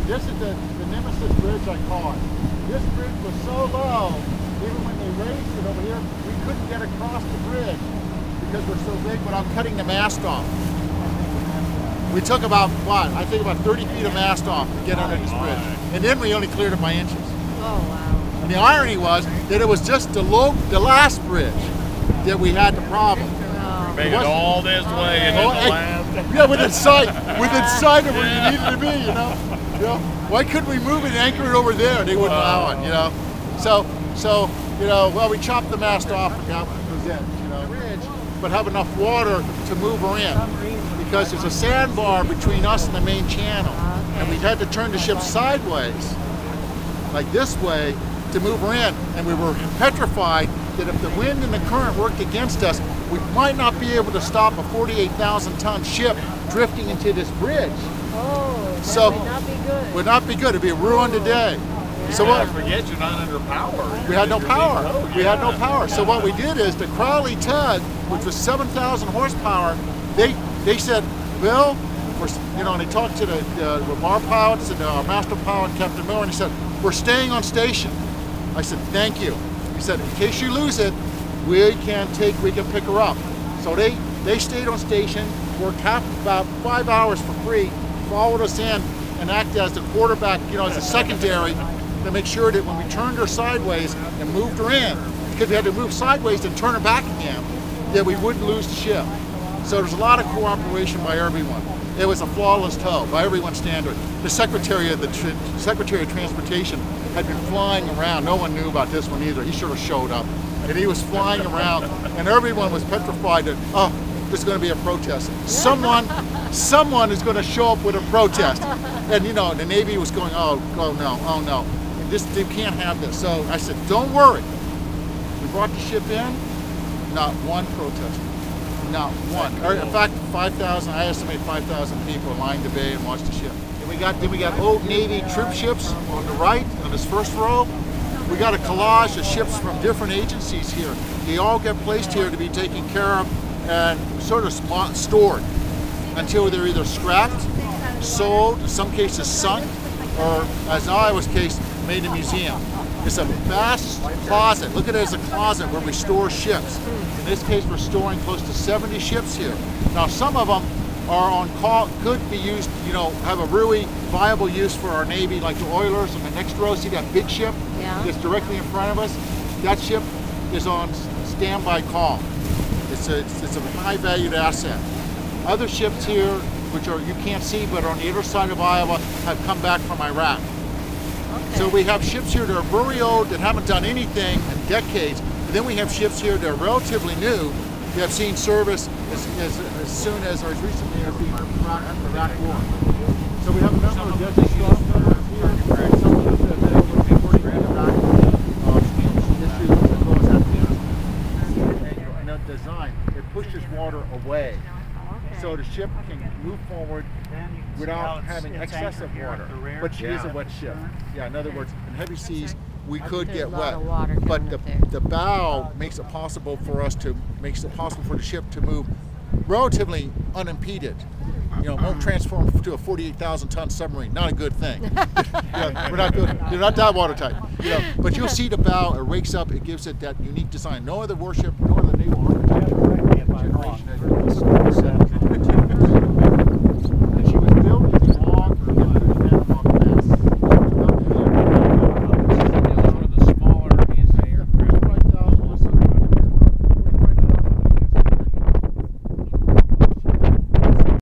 this is the Nemesis Bridge, I call it. This bridge was so low, even when they raised it over here, we couldn't get across the bridge because we're so big without cutting the mast off. We took about, what, I think about 30 feet of mast off to get under this bridge. And then we only cleared it by inches. Oh, wow. And the irony was that it was just the last bridge that we had the problem. Oh. Made it all this way and then the last. Yeah, within sight of where you needed to be, you know. Why couldn't we move it and anchor it over there? They wouldn't allow it, you know. So, you know, well, we chopped the mast off and got what was in, you know, but have enough water to move her in. Because there's a sandbar between us and the main channel. And we had to turn the ship sideways, like this way, to move her in. And we were petrified that if the wind and the current worked against us, we might not be able to stop a 48,000-ton ship drifting into this bridge. Oh, that so would not be good. Would not be good. It'd be a ruin today. Yeah. So what? Forget you're not under power. We had no power. We had no power. So what we did is the Crowley tug, which was 7,000 horsepower, they said, Bill, you know, and they talked to the our pilots and our master pilot, Captain Miller, and he said, we're staying on station. I said, thank you. He said, in case you lose it, we can pick her up. So they stayed on station, worked about 5 hours for free, followed us in, and acted as the quarterback, you know, as a secondary to make sure that when we turned her sideways and moved her in, because we had to move sideways and turn her back again, that we wouldn't lose the ship. So there's a lot of cooperation by everyone. It was a flawless tow by everyone's standard. The Secretary of Transportation had been flying around. No one knew about this one either. He sort of showed up, and he was flying around, and everyone was petrified that, oh, there's going to be a protest. Someone is going to show up with a protest, and you know the Navy was going, oh no, they can't have this. So I said, don't worry. We brought the ship in, not one protester. Not one. In fact, 5,000. I estimate 5,000 people lined the bay and watched the ship. And then we got old Navy troop ships on the right, on this first row. We got a collage of ships from different agencies here. They all get placed here to be taken care of and sort of stored until they're either scrapped, sold, in some cases sunk, or, as in Iowa's case, made a museum. It's a vast closet. Look at it as a closet where we store ships. In this case, we're storing close to 70 ships here. Now, some of them are on call, could be used, you know, have a really viable use for our Navy, like the Oilers. On the next row, see that big ship that's directly in front of us? That ship is on standby call. It's a high valued asset. Other ships here, which are you can't see, but on the other side of Iowa, have come back from Iraq. Okay. So we have ships here that are very old, that haven't done anything in decades. But then we have ships here that are relatively new, that have seen service as soon as, or as recently as the Iraq War. So we have a number of Desert Storm cutters here. Some of them that have been imported in Iraq issues as well as Afghanistan. And the design, it pushes water away. So the ship can move forward without having excessive water. But she is a wet ship. Yeah, in other words, in heavy seas, we could get wet. But the bow makes it possible for the ship to move relatively unimpeded. You know, won't transform to a 48,000-ton submarine. Not a good thing. We're not good. They're not that watertight. You know, but you'll see the bow. It rakes up. It gives it that unique design. No other warship, no other naval architecture generation has